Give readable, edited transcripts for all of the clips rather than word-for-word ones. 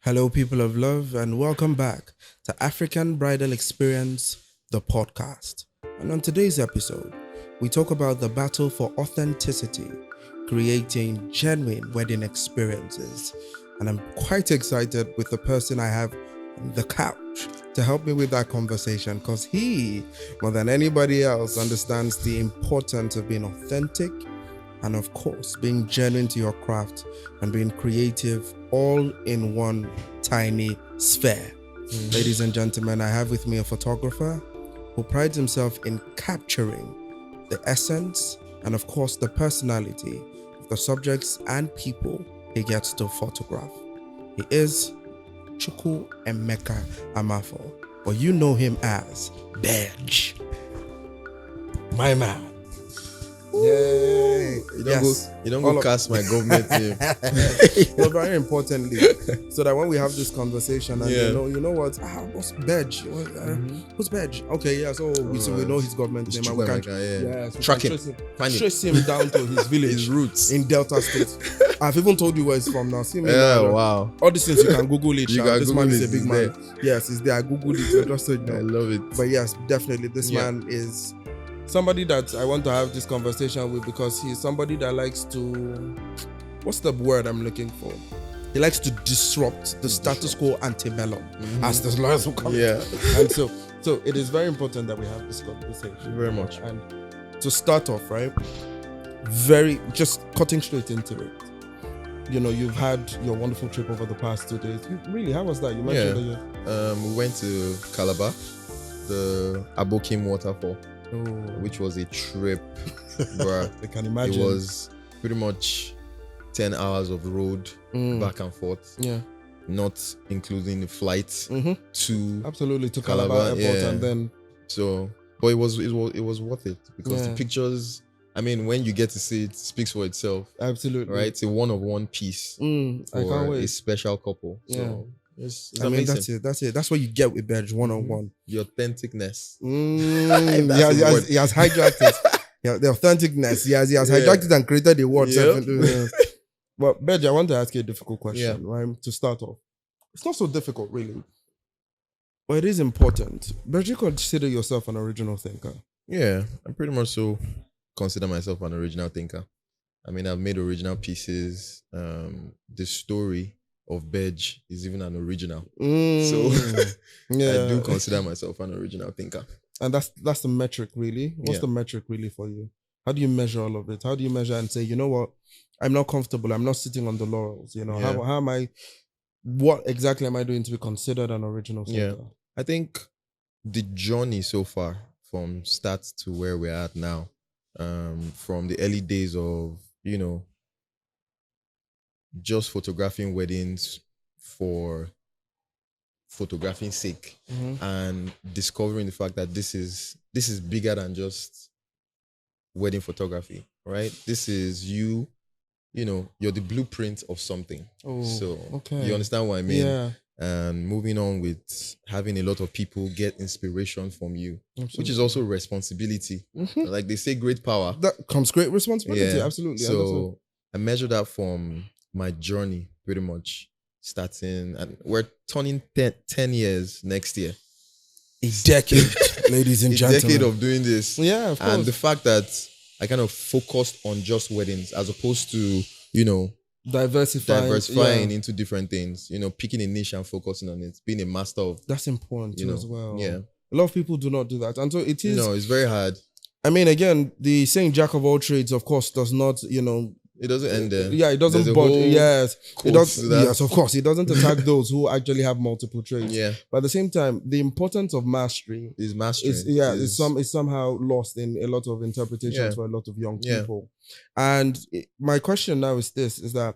Hello, people of love, and welcome back to African Bridal Experience, the podcast. And on today's episode, we talk about the battle for authenticity, creating genuine wedding experiences. And I'm quite excited with the person I have on the couch to help me with that conversation because he, more than anybody else, understands the importance of being authentic and, of course, being genuine to your craft and being creative all in one tiny sphere. Ladies and gentlemen, I have with me a photographer who prides himself in capturing the essence and, of course, the personality of the subjects and people he gets to photograph. He is Chukwu Emeka Amafo, but you know him as Bedge. My man. Yay! You don't go cast my government name. But very importantly, so that when we have this conversation and you know what? What's Bedge? Who's Bedge? Okay, yeah. So we know his government name and we can track him, trace him down to his village, his roots in Delta State. I've even told you where he's from now. See me? Wow! All these things you can Google it. This man is a big man. There. Yes, he's there. I googled it. So just so you know. I love it. But yes, definitely, this man is somebody that I want to have this conversation with because he's somebody that likes to, what's the word I'm looking for? He likes to disrupt the status quo antebellum, as the lawyers will call it. Yeah. And so it is very important that we have this conversation. Very much. And to start off, right, just cutting straight into it. You know, you've had your wonderful trip over the past 2 days. Really, how was that? You mentioned that we went to Calabar, the Abokim waterfall. Which was a trip, bruh. I can imagine. It was pretty much 10 hours of road back and forth. Yeah. Not including the flight to absolutely to Calabar Airport and then. So, but it was worth it because the pictures. I mean, when you get to see it, speaks for itself. Absolutely. Right, it's a one-of-one piece I can't wait. A special couple. So. Yeah. It's I mean, that's it. That's what you get with Bedge one-on-one. The authenticness. He has hijacked it. Yeah, the authenticness. He has hijacked it and created a word. Yep. But Bedge, I want to ask you a difficult question, right? To start off. It's not so difficult, really. But it is important. Bedge, you consider yourself an original thinker. Yeah, I pretty much so consider myself an original thinker. I mean, I've made original pieces. The story of Bedge is even an original. So I do consider myself an original thinker. And that's the metric, really. What's the metric really for you? How do you measure all of it? How do you measure and say, you know what, I'm not comfortable, I'm not sitting on the laurels, you know, how am I, what exactly am I doing to be considered an original thinker? Yeah, I think the journey so far from start to where we're at now, from the early days of, you know, just photographing weddings for photographing sake and discovering the fact that this is bigger than just wedding photography, right? This is you know, you're the blueprint of something. So you understand what I mean? Yeah. And moving on with having a lot of people get inspiration from you, which is also responsibility. Like they say, great power. That comes great responsibility, absolutely. So I measure that from my journey pretty much starting, and we're turning 10 years next year. A decade, ladies and gentlemen. A decade of doing this. Yeah, of course. And the fact that I kind of focused on just weddings as opposed to, you know, diversifying into different things, you know, picking a niche and focusing on it, being a master of. That's important too, as well. Yeah. A lot of people do not do that. And so it is. No, it's very hard. I mean, again, the saying jack of all trades, of course, does not, you know, it doesn't end there. Yeah, it doesn't. Yes, it does. Yes, of course, it doesn't attack those who actually have multiple trades. Yeah, but at the same time, the importance of mastery is mastery. It's somehow lost in a lot of interpretations for a lot of young people. And my question now is this: is that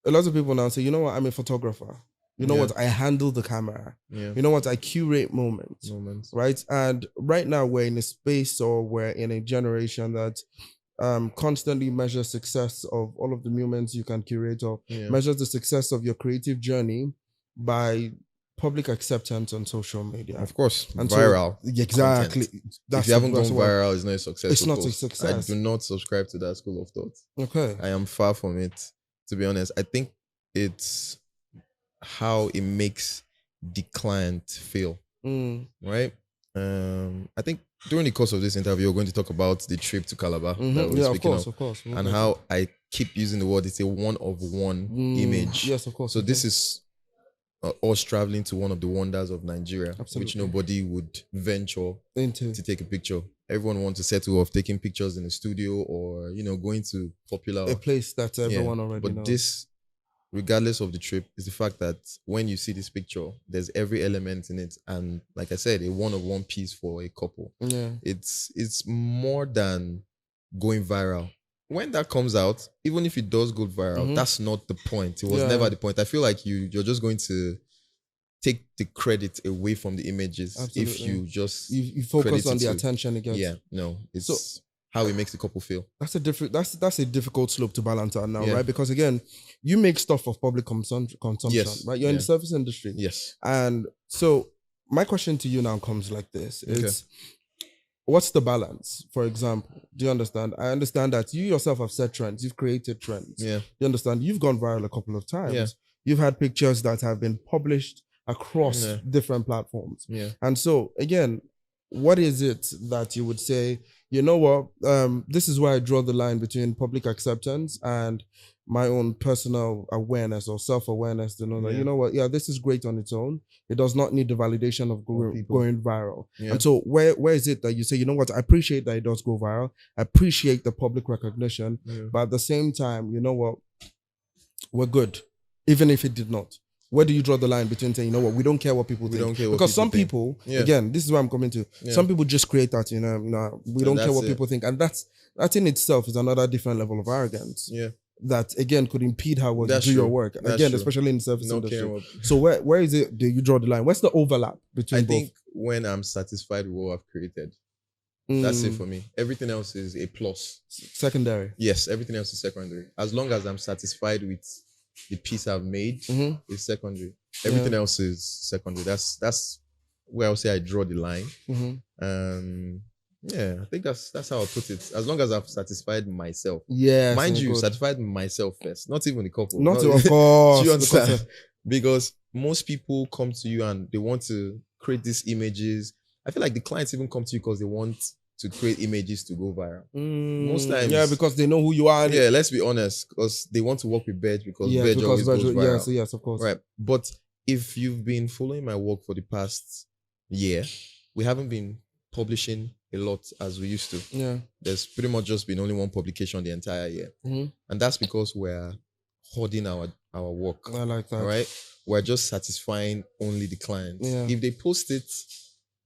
a lot of people now say, you know what, I'm a photographer. You know what, I handle the camera. Yeah. You know what, I curate moments. Right, and right now we're in a space, or we're in a generation that constantly measure success of all of the moments you can curate, or measures the success of your creative journey by public acceptance on social media. Of course, and viral. So, exactly. If you haven't gone viral, it's not a success. It's not a success. I do not subscribe to that school of thought. Okay. I am far from it, to be honest. I think it's how it makes the client feel, right? I think during the course of this interview, we're going to talk about the trip to Calabar that we're Yeah, speaking of course. and how I keep using the word, it's a one-of-one image. Yes, of course. So this is us traveling to one of the wonders of Nigeria, which nobody would venture into to take a picture. Everyone wants to settle off taking pictures in the studio or, going to popular... a place that everyone already knows. But this, regardless of the trip, is the fact that when you see this picture, there's every element in it. And like I said, a one-of-one piece for a couple. Yeah. It's more than going viral. When that comes out, even if it does go viral, that's not the point. It was never the point. I feel like you're just going to take the credit away from the images. If you just you focus on the attention it gets. Yeah, no, it's how it makes the couple feel. That's a difficult slope to balance out now, right? Because again, you make stuff of public consumption, right? You're in the service industry. Yes. And so my question to you now comes like this. It's what's the balance? For example, do you understand? I understand that you yourself have set trends. You've created trends. Yeah. You understand? You've gone viral a couple of times. Yeah. You've had pictures that have been published across different platforms. Yeah. And so again, what is it that you would say, you know what, this is where I draw the line between public acceptance and my own personal awareness or self-awareness to know that, you know what, this is great on its own. It does not need the validation of going viral. Yeah. And so where is it that you say, you know what, I appreciate that it does go viral. I appreciate the public recognition. Yeah. But at the same time, you know what, we're good, even if it did not. Where do you draw the line between saying, you know what, we don't care what people think? Don't care what because people some think. people, again, this is where I'm coming to. Yeah. Some people just create that, we don't care what people think. And that in itself is another different level of arrogance. Yeah. That again could impede how well you do your work. Again, especially in the service industry. So where is it, do you draw the line? Where's the overlap between both? I think when I'm satisfied with what I've created, that's it for me. Everything else is a plus. Secondary. Yes, everything else is secondary. As long as I'm satisfied with the piece I've made, is secondary. Everything else is secondary. That's where I'll say I draw the line. I think that's how I put it. As long as I've satisfied myself. Yeah. Mind you, satisfied myself first. Not even the couple. Of course. Do you understand? Because most people come to you and they want to create these images. I feel like the clients even come to you because they want to create images to go viral. Most times. Yeah, because they know who you are. Yeah, let's be honest. Because they want to work with Badge because Badge always goes viral. Yes, of course. Right. But if you've been following my work for the past year, we haven't been publishing a lot as we used to. Yeah. There's pretty much just been only one publication the entire year. And that's because we're hoarding our work. I like that. Right? We're just satisfying only the clients. Yeah. If they post it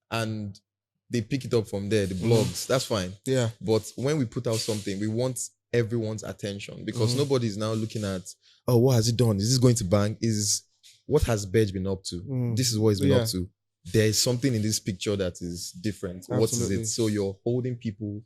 and they pick it up from there, the blogs, that's fine. Yeah. But when we put out something, we want everyone's attention because nobody's now looking at, oh, what has he done? Is this going to bang? What has Badge been up to? This is what he's been up to. There is something in this picture that is different. Absolutely. What is it? So you're holding people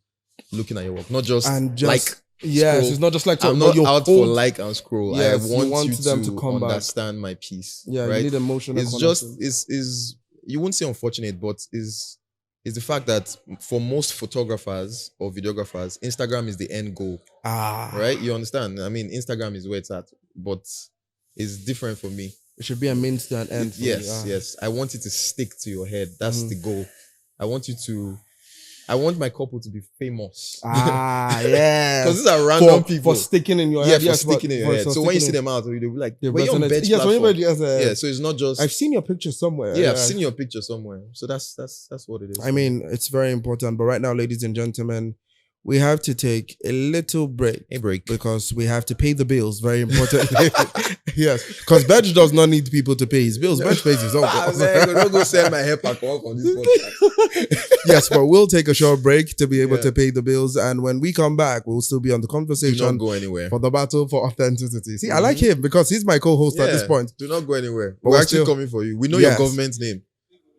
looking at your work, not just like yes, it's not just like I'm not out for like and scroll. Yes, I want you them to come understand my piece. Yeah, right? You need emotional. It's connection. just is you wouldn't say unfortunate, but is the fact that for most photographers or videographers, Instagram is the end goal. Right? You understand? I mean, Instagram is where it's at, but it's different for me. It should be a means to an end. Yes. I want it to stick to your head. That's the goal. I want my couple to be famous. Yeah. Because these are random people. For sticking in your head. Yeah, for sticking in your head. So when you see them out, they'll be like, but you're on Badge platform. Yeah, so it's not just... I've seen your picture somewhere. Yeah, I've seen your picture somewhere. So that's what it is. I mean, it's very important. But right now, ladies and gentlemen, we have to take a little break. A break. Because we have to pay the bills. Very important. Yes. Because Badge does not need people to pay his bills. Badge pays his own bills. I'm going to go send my hair back on this podcast. Yes, but we'll take a short break to be able to pay the bills. And when we come back, we'll still be on the conversation. Do not go anywhere. For the battle for authenticity. See, I like him because he's my co-host at this point. Do not go anywhere. But we're actually coming for you. We know your government's name.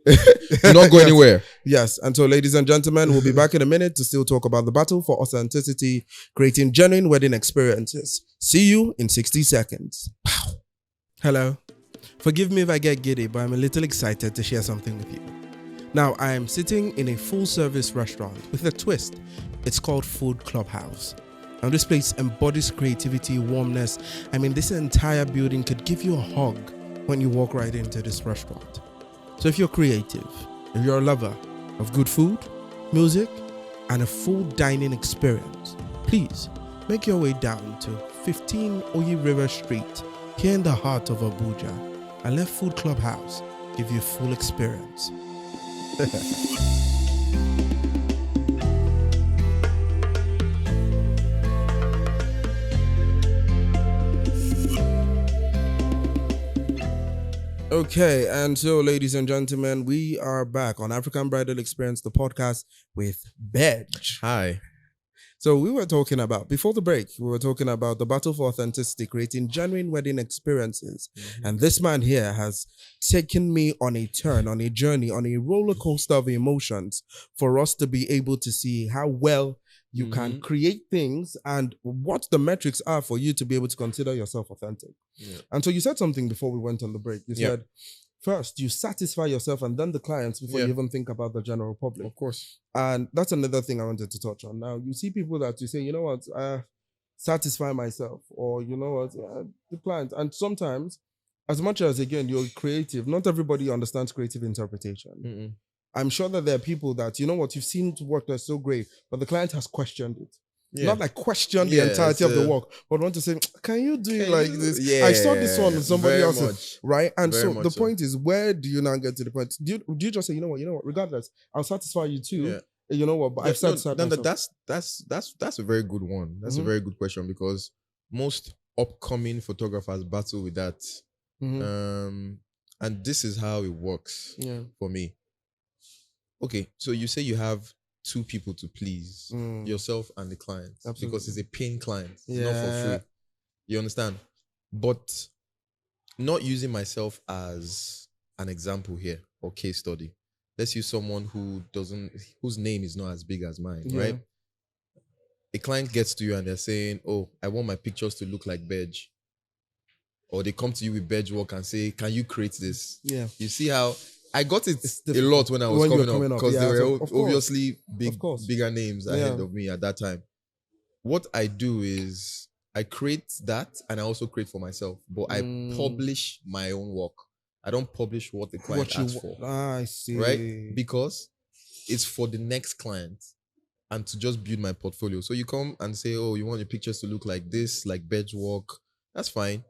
Do not go anywhere. Yes. And so, ladies and gentlemen, we'll be back in a minute to still talk about the battle for authenticity, creating genuine wedding experiences. See you in 60 seconds. Wow. Hello. Forgive me if I get giddy, but I'm a little excited to share something with you. Now, I am sitting in a full-service restaurant with a twist. It's called Food Clubhouse. Now, this place embodies creativity, warmness. I mean, this entire building could give you a hug when you walk right into this restaurant. So if you're creative, if you're a lover of good food, music, and a full dining experience, please make your way down to 15 Oyi River Street here in the heart of Abuja and let Food Club House give you a full experience. Okay, and so, ladies and gentlemen, we are back on African Bridal Experience, the podcast with Bedge. Hi. So we were talking about, before the break, we were talking about the battle for authenticity, creating genuine wedding experiences. Mm-hmm. And this man here has taken me on a turn, on a journey, on a roller coaster of emotions for us to be able to see how well you can create things and what the metrics are for you to be able to consider yourself authentic. Yeah. And so you said something before we went on the break. You said, first, you satisfy yourself and then the clients before you even think about the general public. Of course. And that's another thing I wanted to touch on. Now, you see people that you say, you know what, satisfy myself, or you know what, the client. And sometimes, as much as, again, you're creative, not everybody understands creative interpretation. Mm-mm. I'm sure that there are people that, you know what, you've seen to work that's so great, but the client has questioned it. Yeah. Not like question the entirety of the work, but want to say, can you do it like this? Yeah, I saw this one with somebody else, much. right? And Very so the point is, where do you now get to the point? Do you just say, you know what, regardless, I'll satisfy you too. Yeah. You know what, but I've satisfied myself. That's a very good one. That's a very good question, because most upcoming photographers battle with that. And this is how it works for me. Okay, so you say you have two people to please, yourself and the client. Absolutely. Because it's a paying client, not for free. You understand? But not using myself as an example here or case study. Let's use someone whose name is not as big as mine, right? A client gets to you and they're saying, oh, I want my pictures to look like Bedge. Or they come to you with Bedge work and say, can you create this? Yeah. You see how I got it a lot when I was coming up, because there were obviously bigger names ahead of me at that time. What I do is I create that and I also create for myself, but I publish my own work. I don't publish what the client asks for. I see. Right? Because it's for the next client and to just build my portfolio. So you come and say, oh, you want your pictures to look like this, like Bedge work. That's fine.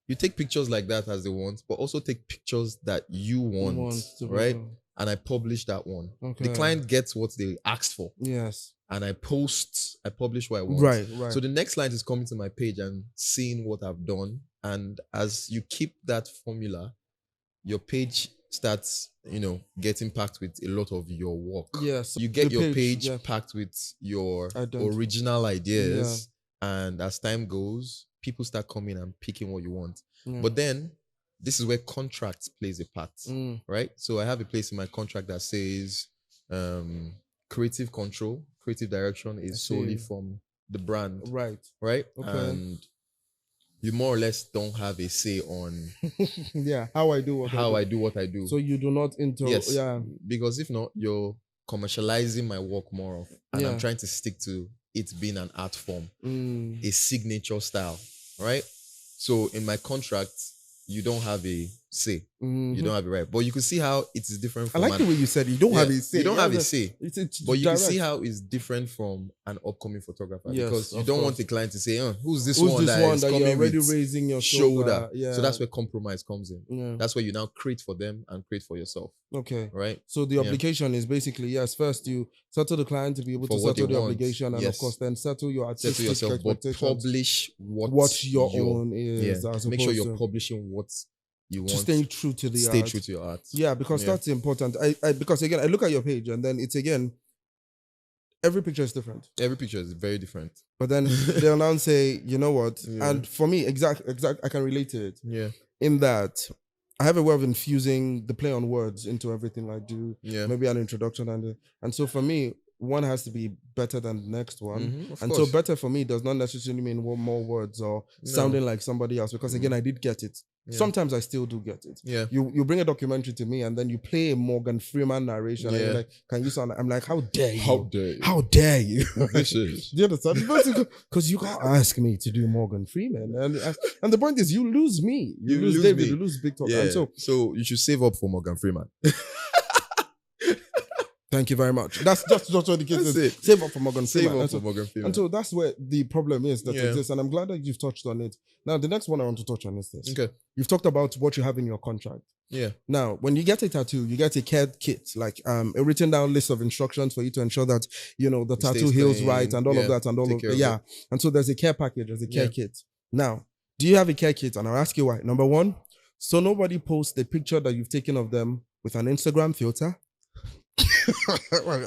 You take pictures like that as they want, but also take pictures that you want right? And I publish that one. Okay. The client gets what they asked for. Yes. And I publish what I want. Right. So the next client is coming to my page and seeing what I've done. And as you keep that formula, your page starts, getting packed with a lot of your work. Yes. You get your page packed with your original ideas. Yeah. And as time goes, people start coming and picking what you want. But then this is where contracts plays a part, right? So I have a place in my contract that says creative control, creative direction is solely from the brand. Right. Right? Okay. And you more or less don't have a say on how I do what I do. So you do not because if not, you're commercializing my work more of, and I'm trying to stick to it being an art form, a signature style, right? So in my contract, you don't have a say. You don't have a right. But you can see how it is different from... I like the way you said it. You don't have a say. You don't have a say. But you can see how it's different from an upcoming photographer. Yes, because you don't want the client to say, who's this one that you're already raising your shoulder? So that's where compromise comes in. Yeah. That's where you now create for them and create for yourself. Okay. Right? So the obligation is basically, first you settle the client to be able to settle the obligation, and of course then settle your artistic expectations. But publish what your own is. Make sure you're publishing what you want, staying true to the art. True to your art. Yeah, because that's important. Because again, I look at your page and then it's every picture is different. Every picture is very different. But then they'll now say, you know what? Yeah. And for me, exact, I can relate to it. Yeah. In that I have a way of infusing the play on words into everything I do. Yeah. Maybe an introduction and so for me, one has to be better than the next one. And so better for me does not necessarily mean more words or sounding like somebody else. Because again, I did get it. Sometimes I still do get it. Yeah. You bring a documentary to me and then you play a Morgan Freeman narration and you're like, can you sound like, I'm like, how dare you? How dare you? How dare you? This is. Do you understand? Because you can't ask me to do Morgan Freeman. And the point is, you lose me. You lose David, you lose Big Talk. Yeah. And so you should save up for Morgan Freeman. Thank you very much. That's just what the kids say. Save up for Morgan Freeman. And so that's where the problem is that exists. And I'm glad that you've touched on it. Now, the next one I want to touch on is this. Okay. You've talked about what you have in your contract. Yeah. Now, when you get a tattoo, you get a care kit, like a written down list of instructions for you to ensure that, the tattoo heals right and all of that and all of that. Yeah. And so there's a care package, there's a care kit. Now, do you have a care kit? And I'll ask you why. Number one, so nobody posts the picture that you've taken of them with an Instagram filter.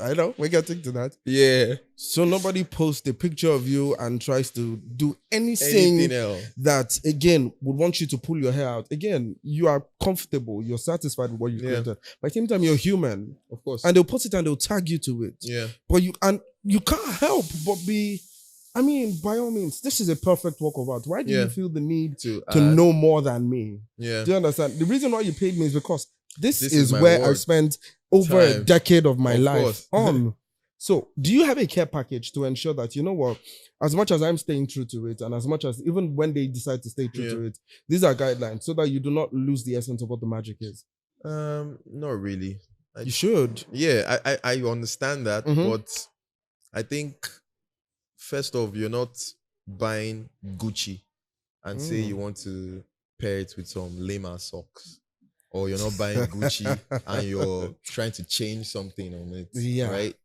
I know, we're getting to that. Yeah. So nobody posts the picture of you and tries to do anything else that, again, would want you to pull your hair out. Again, you are comfortable, you're satisfied with what you created. By the same time, you're human. Of course. And they'll post it and they'll tag you to it. Yeah. But you can't help but be, by all means, this is a perfect work of art. Why do you feel the need to know more than me? Yeah. Do you understand? The reason why you paid me is because this is my where work. I spent over a decade of my life on. So, do you have a care package to ensure that, as much as I'm staying true to it, and as much as even when they decide to stay true to it, these are guidelines so that you do not lose the essence of what the magic is? Not really. You should. Yeah, I understand that, but I think first off, you're not buying Gucci and say you want to pair it with some lame socks. Or you're not buying Gucci and you're trying to change something on it, right?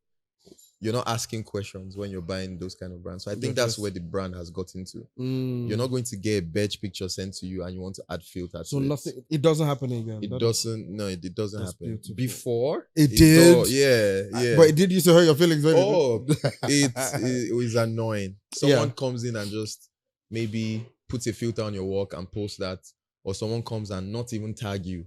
You're not asking questions when you're buying those kind of brands. So I think that's where the brand has gotten to. You're not going to get a badge picture sent to you and you want to add filters. So nothing, it doesn't happen again. It doesn't happen. Beautiful. Before it did. Yeah. But it did used to hurt your feelings. It was annoying. Someone comes in and just maybe puts a filter on your work and posts that, or someone comes and not even tag you.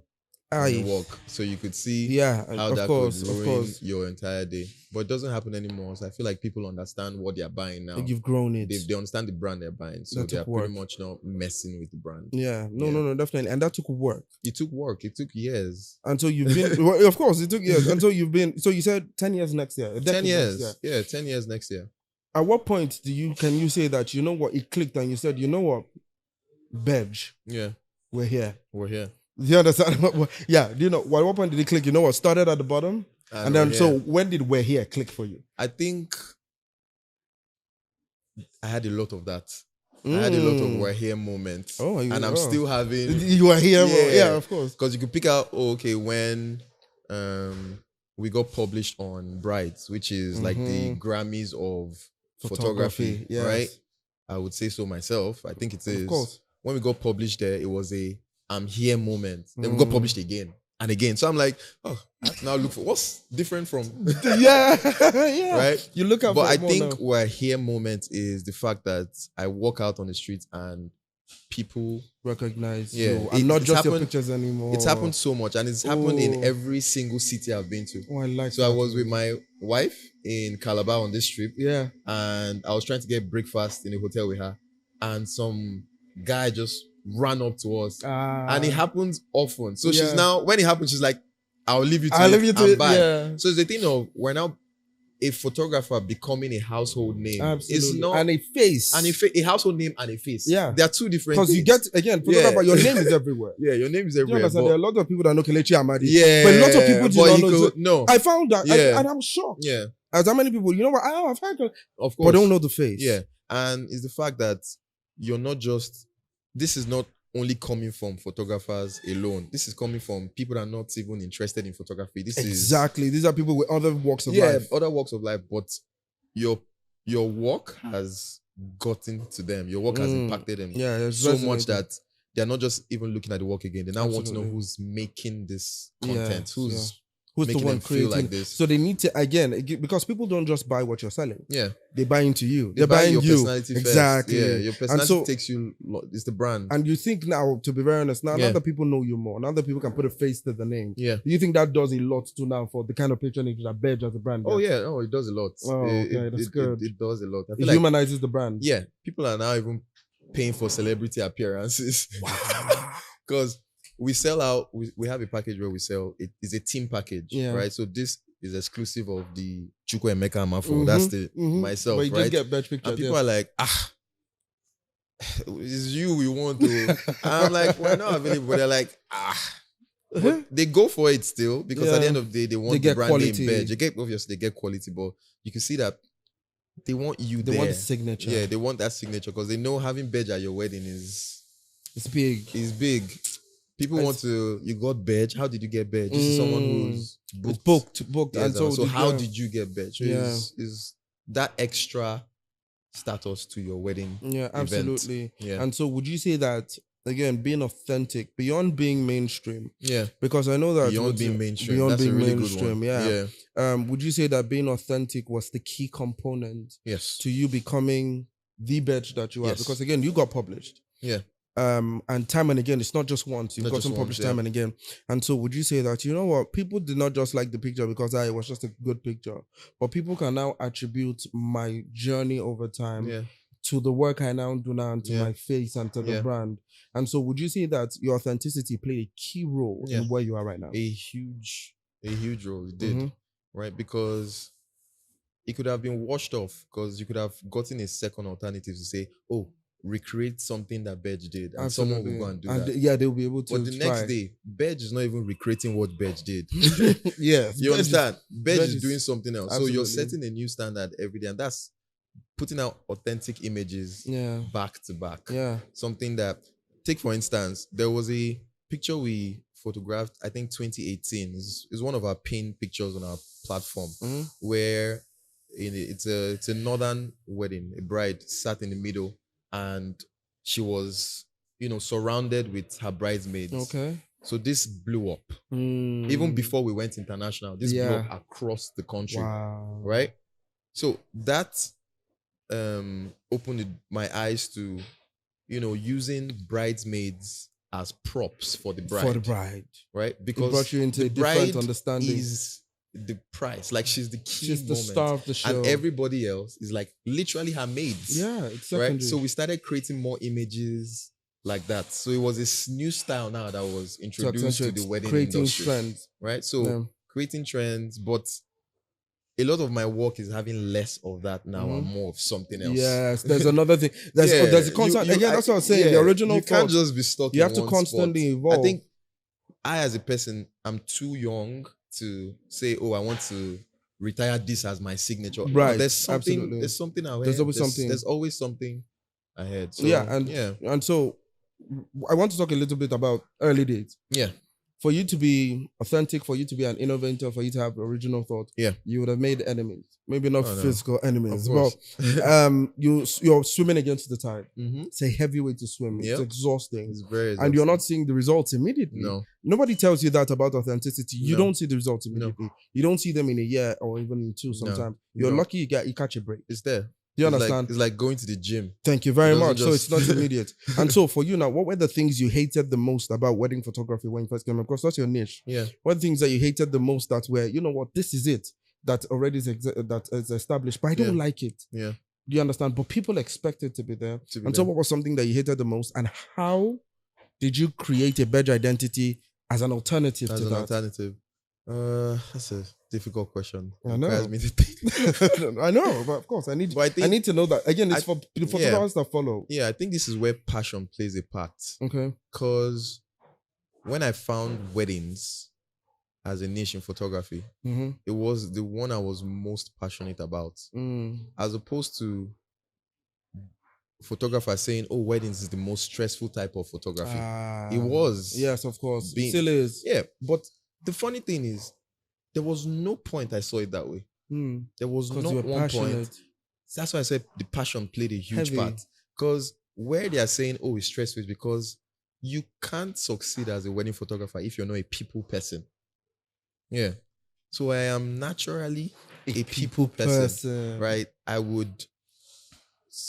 Walk, so you could see how that could ruin your entire day. But it doesn't happen anymore. So I feel like people understand what they're buying now. You've grown it. They understand the brand they're buying, so they're pretty much not messing with the brand. No, definitely. And that took work. It took work. It took years. And so you've been, well, of course, it took years. And so you've been, so you said 10 years next year. 10 years. Yeah, 10 years next year. At what point can you say that, it clicked and you said, Bedge? Yeah. We're here. Do you understand? Yeah. Do you know, at what point did it click? What started at the bottom? And then, so when did We're Here click for you? I think I had a lot of that. I had a lot of We're Here moments. And I'm still having... You are here? Yeah, of course. Because you could pick out, when we got published on Brides, which is like the Grammys of photography, right? I would say so myself. I think it is. Of course. When we got published there, it was a I'm here moment. Then we got published again and again. So I'm like, I have to now look for what's different from right? You look at, but I think We're Here moment is the fact that I walk out on the street and people recognize you, and not just your pictures anymore. It's happened so much, and it's happened in every single city I've been to. I like. So I was with my wife in Calabar on this trip. Yeah, and I was trying to get breakfast in a hotel with her, and some guy just ran up to us, and it happens often. So she's now, when it happens, she's like, "I'll leave you to it. Bye." Yeah. So it's the thing of we're now a photographer becoming a household name. Absolutely. It's not and a face, and a household name and a face. Yeah, they are two different. Because you get photographer, your name is everywhere. Yeah, your name is everywhere. You there are a lot of people that know Kelechi Amadi. Yeah, but a lot of people do not know. No, I found that, and I'm shocked. Yeah, as how many people, I've heard, of course, but don't know the face. Yeah, and it's the fact that you're not just. This is not only coming from photographers alone. This is coming from people that are not even interested in photography. These are people with other walks of life. Yeah, other walks of life. But your work has gotten to them. Your work has impacted them so much that they're not just even looking at the work again. They now want to know who's making this content, who's the one creating like this. So they need to, again, because people don't just buy what you're selling. Yeah, they buy into you. They're buying your you. Personality exactly. First. Yeah, your personality takes you. It's the brand. And you think now, to be very honest, now that people know you more, now that people can put a face to the name. Yeah. Do you think that does a lot too now for the kind of patronage that Bedge as a brand does? Oh yeah, it does a lot. Oh, okay, that's good. It does a lot. I it feel humanizes the brand. Yeah, people are now even paying for celebrity appearances. Wow. because we sell out. We have a package where we sell. It is a team package, Yeah. right? So this is exclusive of the Chukwu Emeka Amafo. That's the myself, but you right? just get batch pictures. And people are like, it's you we want to. I'm like, we're not available. But they're like, But they go for it still because at the end of the day, they want the brand quality. name badge. Obviously, they get quality, but you can see that they want you there. They want the signature. Yeah, they want that signature because they know having badge at your wedding is big. It's big. People want to. You got badge. How did you get badge? This is someone who's booked. Yeah, and so how did you get badge? So yeah. is that extra status to your wedding? Yeah, absolutely. Event. Yeah. And so would you say that again, being authentic beyond being mainstream? Yeah. Because I know that beyond being mainstream. Beyond that's being a really mainstream, good one. Yeah. Would you say that being authentic was the key component? Yes. To you becoming the badge that you are? Yes. Because again, you got published. Yeah. And time and again, it's not just once. You've gotten published time and again. And so would you say that, you know what, people did not just like the picture because it was just a good picture, but people can now attribute my journey over time to the work I now do now and to my face and to the brand. And so would you say that your authenticity played a key role in where you are right now? A huge role. It did, right? Because it could have been washed off because you could have gotten a second alternative to say, oh, recreate something that Bedge did, and someone will go and do that. Yeah, they'll be able to. But the next day, Bedge is not even recreating what Bedge did. Yeah, you understand? Bedge is doing something else. Absolutely. So you're setting a new standard every day, and that's putting out authentic images back to back. Yeah, something that, take for instance, there was a picture we photographed, I think 2018 is one of our pinned pictures on our platform, where it's a northern wedding. A bride sat in the middle and she was, surrounded with her bridesmaids. Okay. So this blew up. Even before we went international, this blew up across the country. Wow. Right? So that opened my eyes to, using bridesmaids as props for the bride. Right? Because it brought you into a different understanding. Is the price. Like, she's the key She's the moment. star of the show. And everybody else is like literally her maids. Yeah, it's secondary. Right? So we started creating more images like that. So it was this new style now that was introduced to the wedding creating industry. Trends. Right? So creating trends, but a lot of my work is having less of that now and more of something else. Yes, there's another thing. There's a constant. Again, that's what I was saying. The original you can't just be stuck. You have to constantly evolve. I think I, as a person, I'm too young to say, oh, I want to retire this as my signature. Right. There's something. Absolutely. There's something ahead. There's always something. There's always something ahead. So, and so I want to talk a little bit about early days. Yeah. For you to be authentic, for you to be an innovator, for you to have original thought, you would have made enemies. Maybe not physical enemies, but you're swimming against the tide. It's a heavy way to swim. It's exhausting. It's very exhausting. And you're not seeing the results immediately. No. Nobody tells you that about authenticity. You don't see the results immediately. No. You don't see them in a year or even in two sometimes. You're lucky you catch a break. It's there. Do you understand? It's like going to the gym. Thank you very much. So it's not immediate. And so for you now, what were the things you hated the most about wedding photography when you first came across? That's your niche. Yeah. What are the things that you hated the most that were, you know what, this is it, that already that is established, but I don't like it. Yeah. Do you understand? But people expect it to be there. So what was something that you hated the most, and how did you create a better identity as an alternative to that? That's a difficult question. I know. I know, but of course, I need to know that. Again, it's for the photographers that follow. Yeah, I think this is where passion plays a part. Okay. Because when I found weddings as a niche in photography, it was the one I was most passionate about. As opposed to photographers saying, oh, weddings is the most stressful type of photography. It was. Yes, of course. It still is. Yeah, but the funny thing is, there was no point I saw it that way. There was not one point. That's why I said the passion played a huge part. Because where they are saying, oh, it's stressful, is because you can't succeed as a wedding photographer if you're not a people person. Yeah. So I am naturally a people person, right? I would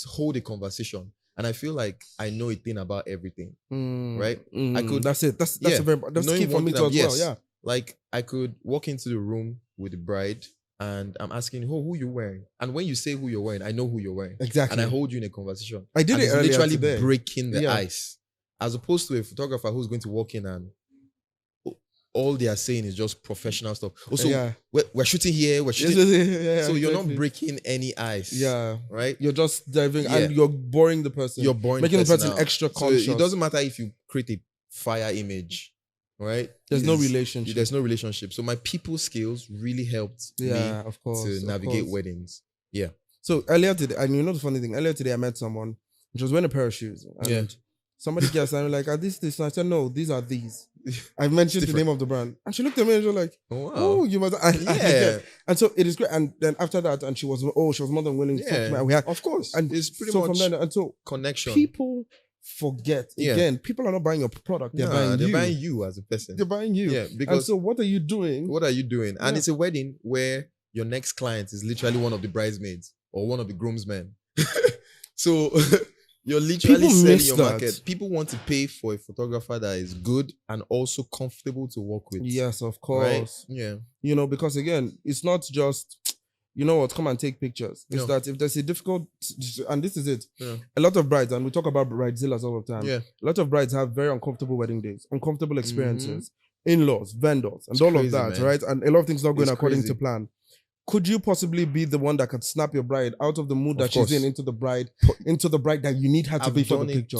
hold a conversation. And I feel like I know a thing about everything, right? I could. That's it. That's key for me to as well. Yeah. Like, I could walk into the room with the bride and I'm asking, who you wearing? And when you say who you're wearing, I know who you're wearing. Exactly. And I hold you in a conversation. I did it earlier literally today. breaking the ice. as opposed to a photographer who's going to walk in and all they are saying is just professional stuff. Also, we're shooting here, we're shooting. So you're not breaking any ice. Yeah. Right? You're just diving and you're boring the person. You're boring making the person out. extra conscious. So it doesn't matter if you create a fire image, right? There's no relationship. There's no relationship. So my people skills really helped me of course, to navigate weddings. Yeah. So earlier today, and you know the funny thing, earlier today I met someone, she was wearing a pair of shoes. And somebody guessed, and I'm like, are these? And I said, no, these are these. I mentioned the name of the brand. And she looked at me and she was like, oh, you must. And so it is great. And then after that, and she was more than willing to talk to me. And we had, of course. And it's pretty so much from then, and so connection. People forget. Again, people are not buying your product. They're buying you as a person. They're buying you. Yeah, because and so what are you doing? And it's a wedding where your next client is literally one of the bridesmaids or one of the groomsmen. So you're literally selling your market. People want to pay for a photographer that is good and also comfortable to work with. Yes, of course. Right? Yeah. You know, because again, it's not just, you know what, come and take pictures. It's that if there's a difficult, and this is it, a lot of brides, and we talk about bridezillas all the time, a lot of brides have very uncomfortable wedding days, uncomfortable experiences, in-laws, vendors, and all of that, man. Right? And a lot of things not going according to plan. Could you possibly be the one that could snap your bride out of the mood that she's in into the bride that you need her to be for the picture?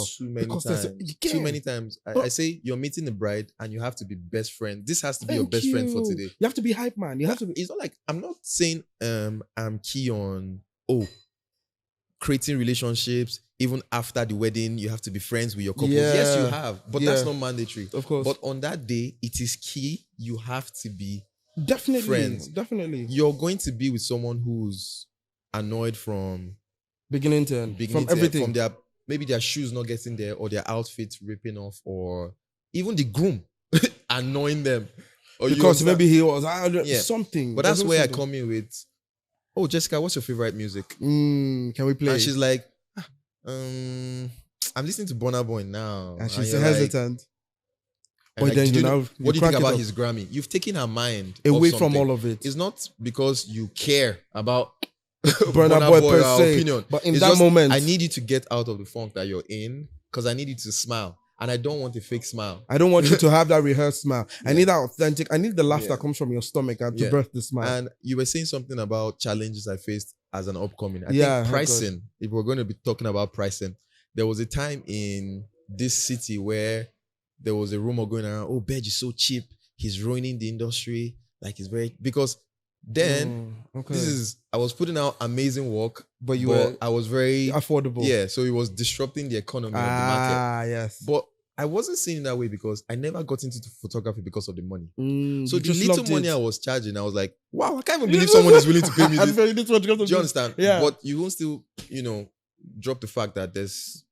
Too many times. I say you're meeting the bride and you have to be best friend. This has to be your best friend for today. You have to be hype man. You have to be. It's not like, I'm not saying I'm key on creating relationships. Even after the wedding, you have to be friends with your couple. Yes, you have, but that's not mandatory. Of course. But on that day, it is key. You have to be definitely friends. Definitely. You're going to be with someone who's annoyed from beginning to end, from everything. From their shoes not getting there, or their outfit ripping off, or even the groom annoying them. Or because maybe he was something. But that's where I come in with, Jessica, what's your favorite music? Can we play? And she's like, I'm listening to Burna Boy now. And she's hesitant. But then what do you think about his Grammy? You've taken her mind away from all of it. It's not because you care about Burna Boy per se, opinion. But in that moment, I need you to get out of the funk that you're in, because I need you to smile. And I don't want a fake smile. I don't want you to have that rehearsed smile. I need that authentic. I need the laugh that comes from your stomach and to birth the smile. And you were saying something about challenges I faced as an upcoming. I think pricing, if we're going to be talking about pricing, there was a time in this city where there was a rumor going around, Bej is so cheap. He's ruining the industry. Like, he's very... Because then, I was putting out amazing work, but I was very... affordable. Yeah, so it was disrupting the economy of the market. Yes. But I wasn't seeing it that way because I never got into photography because of the money. So the just little money I was charging, I was like, wow, I can't even believe someone is willing to pay me this. Do you understand? Yeah. But you won't still, drop the fact that there's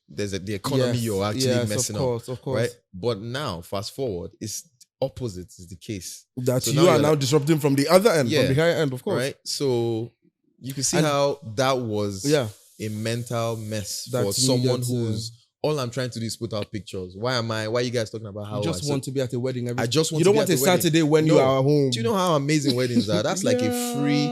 the economy you're actually messing up. Of course. Right? But now, fast forward, it's opposite is the case. That so you are now disrupting from the other end, from the higher end, of course. Right? So you can see how that was a mental mess for someone who's... All I'm trying to do is put out pictures. Why are you guys talking about how you just want to be at a wedding every... I just want you to don't be want at a Saturday when you are home. Do you know how amazing weddings are? That's like a free...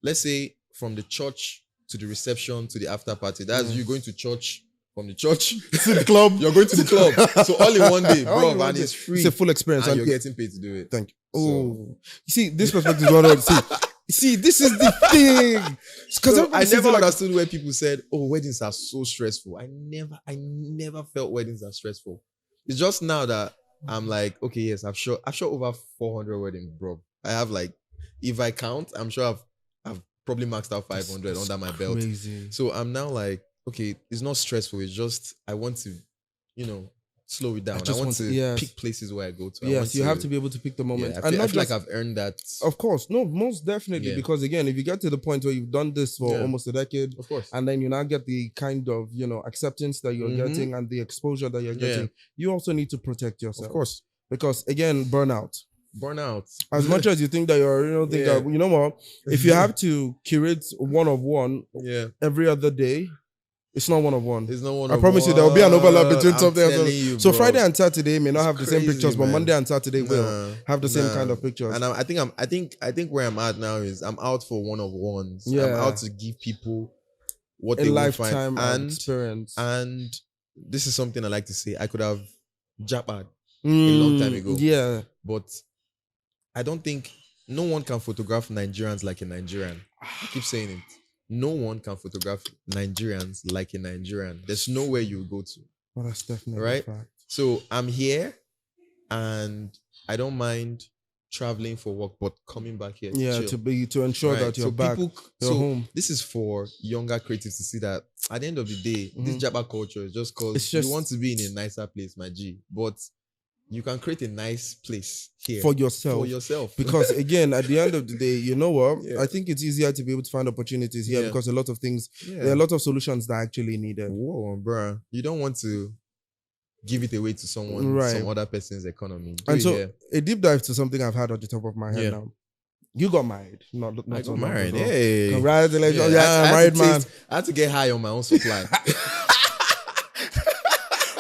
Let's say from the church to the reception to the after party. That's you going to church, from the church to the club. You're going to the club. So all in one day, bro, and it's free. It's a full experience. And you're getting paid to do it. Thank you. Oh, you see, this perspective is what I want to see. See, this is the thing. Because I never understood where people said, weddings are so stressful. I never felt weddings are stressful. It's just now that I'm like, okay, yes, I've shot over 400 weddings, bro. I have like, if I count, I'm sure I've probably maxed out 500 under my belt. Crazy. So I'm now like, okay, it's not stressful. It's just, I want to, slow it down. I want to pick places where I go to. Yes, you have to be able to pick the moment. I feel like I've earned that. Of course. No, most definitely. Yeah. Because again, if you get to the point where you've done this for almost a decade, of course, and then you now get the kind of, acceptance that you're getting and the exposure that you're getting, you also need to protect yourself. Of course. Because again, burnout. As much as you think that you're, that, you know what, if you have to curate one-of-one every other day, it's not one-of-one. It's not one. I promise you, there will be an overlap between something else. You, so Friday and Saturday may not have the same pictures, but Monday and Saturday will have the same kind of pictures. And I think where I'm at now is I'm out for one-of-ones. I'm out to give people what they will find and experience. And this is something I like to say. I could have jabbed a long time ago. Yeah. But I don't think no one can photograph Nigerians like a Nigerian. I keep saying it. No one can photograph Nigerians like a Nigerian. There's nowhere you go to. Well, that's definitely right? a fact. So I'm here and I don't mind traveling for work, but coming back here. Yeah, chill. to ensure Right. that you're So back, people, you're so home. this is for younger creatives to see that at the end of the day, this Jabba culture is just because you want to be in a nicer place, my G. But you can create a nice place here For yourself. For yourself. Because again, at the end of the day, you know what? I think it's easier to be able to find opportunities here because a lot of things, there are a lot of solutions that are actually needed. Whoa, bro. You don't want to give it away to someone, some other person's economy. And so a deep dive to something I've had on the top of my head now. You got married. Not I so got long married. ago. Hey. Congratulations. I married man. I had to get high on my own supply.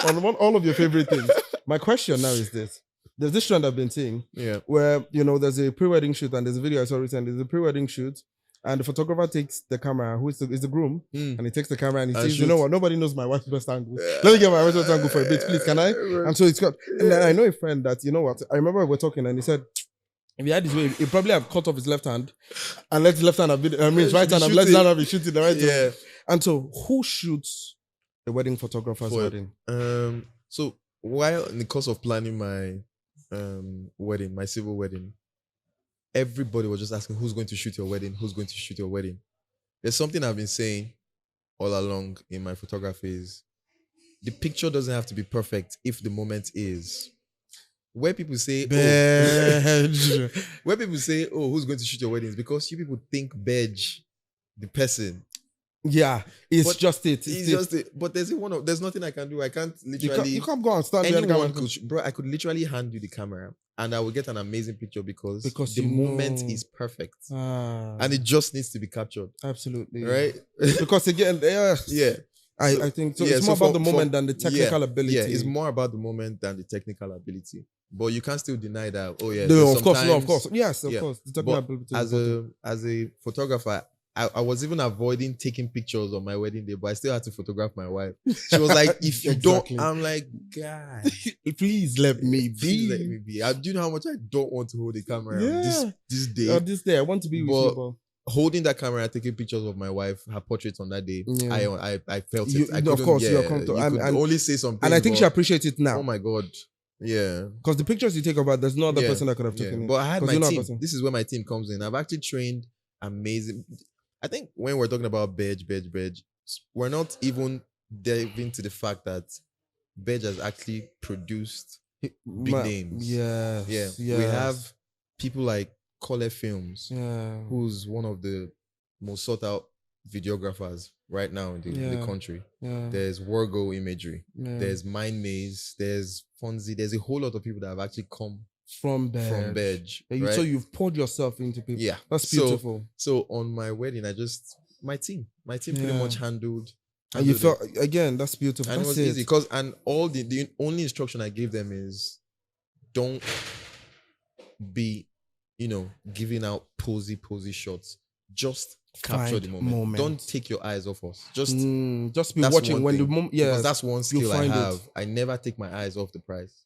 On all of your favorite things. My question now is this. There's this trend I've been seeing where, there's a pre-wedding shoot and there's a video I saw recently. There's a pre-wedding shoot and the photographer takes the camera, who is the groom, and he takes the camera and he says, you know what, nobody knows my wife's best angle. Let me get my wife's best angle for a bit, please, can I? And so it's got, and then I know a friend that, you know what, I remember we were talking and he said, if he had his way, he'd probably have cut off his left hand and let his left hand have been, his right hand and let his hand have been shooting the right way. And so who shoots the wedding photographer's wedding? So while in the course of planning my wedding, my civil wedding, everybody was just asking, who's going to shoot your wedding? Who's going to shoot your wedding? There's something I've been saying all along in my photography is the picture doesn't have to be perfect if the moment is. Where people say, where people say, oh, who's going to shoot your wedding? Is because you people think Bedge, the person. Yeah, it's just it. It's just it. But there's nothing I can do. I can't literally. You can't go and stand there. Bro, I could literally hand you the camera and I will get an amazing picture because the moment is perfect. And it just needs to be captured. Absolutely. Right? Because again, I think so. It's more about the moment than the technical ability. Yeah, it's more about the moment than the technical ability. But you can't still deny that. Oh yeah, no, of course. Yes, of course. The technical ability. As a photographer, I was even avoiding taking pictures on my wedding day, but I still had to photograph my wife. She was like, if you don't, I'm like, God, please let me be. Please let me be. Do you know how much I don't want to hold the camera this day? This day, I want to be with you. Holding that camera, taking pictures of my wife, her portraits on that day, I felt it. Of course, you're comfortable. You could only say something. And I think she appreciates it now. Oh my God. Yeah. Because the pictures you take of her, there's no other person that could have taken it. But I had my team. This is where my team comes in. I've actually trained amazing. I think when we're talking about Bedge, we're not even delving to the fact that Bedge has actually produced big names. Yes. We have people like Kole Films, who's one of the most sought out videographers right now in the country. There's Wargo Imagery. There's Mind Maze. There's Fonzie. There's a whole lot of people that have actually come from Bedge. Right? So you've poured yourself into people. Yeah. That's beautiful. So on my wedding, my team pretty much handled. And you felt, again, that's beautiful. And that's it was easy because, and all the only instruction I gave them is don't be, giving out posy shots. Just capture the moment. Don't take your eyes off us. Just be watching when the moment. Yeah, because that's one skill I have. I never take my eyes off the prize.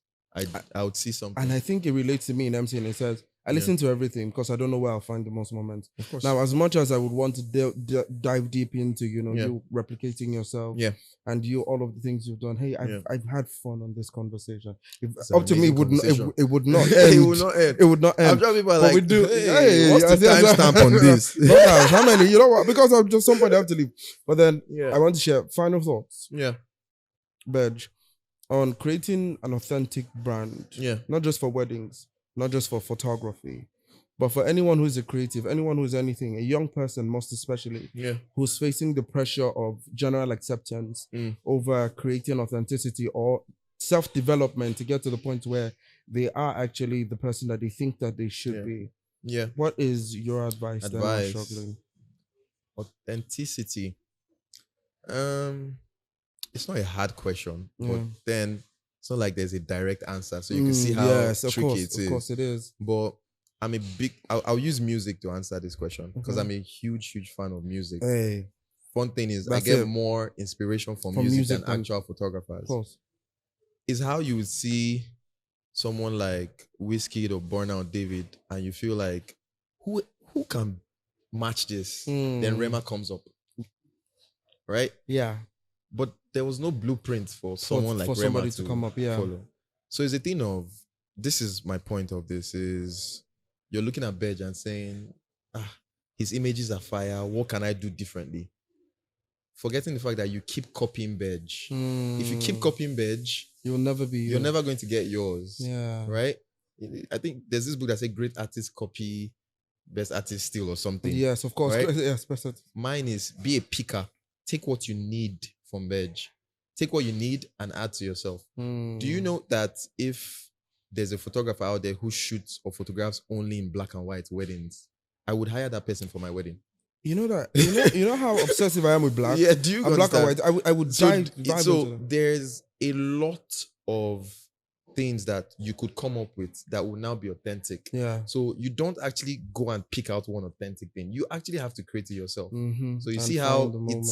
I would see something. And I think it relates to me in MC and it says, I listen to everything because I don't know where I'll find the most moments. Of course. Now, as much as I would want to dive deep into, you replicating yourself and all of the things you've done. Hey, I've had fun on this conversation. Up to me, it would not end. It would not end. It would not end. I'm sure people are like, we do. Hey, what's the timestamp on this? How many? You know what? Because I'm just somebody I have to leave. But then I want to share final thoughts. Yeah. Bedge, on creating an authentic brand. Yeah. Not just for weddings, not just for photography, but for anyone who's a creative, anyone who's anything, a young person most especially, who's facing the pressure of general acceptance over creating authenticity or self-development to get to the point where they are actually the person that they think that they should be. Yeah. What is your advice? Then struggling? Authenticity. It's not a hard question, but then it's not like there's a direct answer. So you can see how tricky it is. Of course it is. But I'll use music to answer this question because I'm a huge fan of music. Hey. fun thing is I That's get it. more inspiration from From music music than than- actual Of photographers. course. Is how you would see someone like Wizkid or Burnout David, and you feel like, who can match this? Then Rema comes up, right? Yeah. But there was no blueprint for someone like for Rema somebody to come up, yeah. follow. So it's a thing of, this is my point of this, is you're looking at Bedge and saying, his images are fire, what can I do differently? Forgetting the fact that you keep copying Bedge. If you keep copying Bedge, you're never going to get yours. Yeah. Right? I think there's this book that says great artists copy, best artists steal or something. Yes, of course. Right? Yes, person. Mine is be a picker. Take what you need from Bedge. Take what you need and add to yourself. Do you know that if there's a photographer out there who shoots or photographs only in black and white weddings, I would hire that person for my wedding. You know that? You know how obsessive I am with black? Yeah, do you and black and understand? white. I would So dive there's a lot of things that you could come up with that will now be authentic. Yeah. So you don't actually go and pick out one authentic thing. You actually have to create it yourself. So you And see how find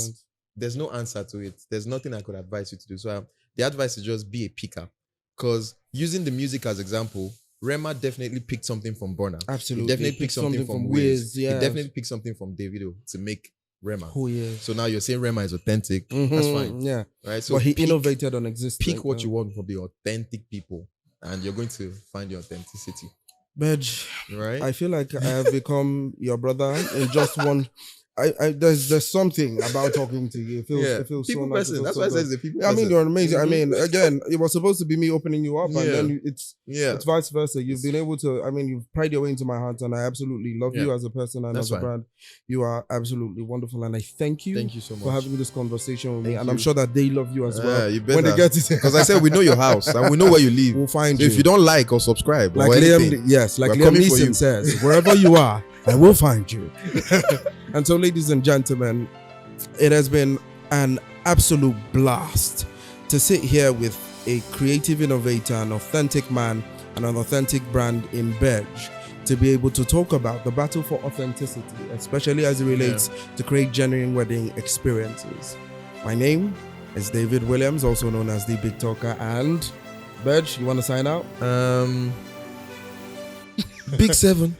there's no answer to it. There's nothing I could advise you to do. So the advice is just be a picker. Because using the music as example, Rema definitely picked something from Burna. Absolutely. He definitely picked something from Wiz. He definitely picked something from Davido to make Rema. Who he is. So now you're saying Rema is authentic. That's fine. Yeah. Right. So but he innovated on existing. Pick what you want from the authentic people, and you're going to find your authenticity. Bedge, right? I feel like I have become your brother in just one. There's something about talking to you. It feels people so nice. person. That's why I said the people. I mean, you're amazing. Mm-hmm. I mean, again, it was supposed to be me opening you up, and then it's vice versa. You've been able to. I mean, you've pried your way into my heart, and I absolutely love you as a person and as a brand. You are absolutely wonderful, and I thank you. Thank you so much for having this conversation with me, and I'm sure that they love you as well. You better. When they get it, because I said we know your house and we know where you live. We'll find so you. If you don't like or subscribe, like or anything, Liam Neeson says, wherever you are, I will find you. And so, ladies and gentlemen, it has been an absolute blast to sit here with a creative innovator, an authentic man, and an authentic brand in Bedge, to be able to talk about the battle for authenticity, especially as it relates to create genuine wedding experiences. My name is David Williams, also known as the Big Talker, and Bedge, you want to sign out? Big 7.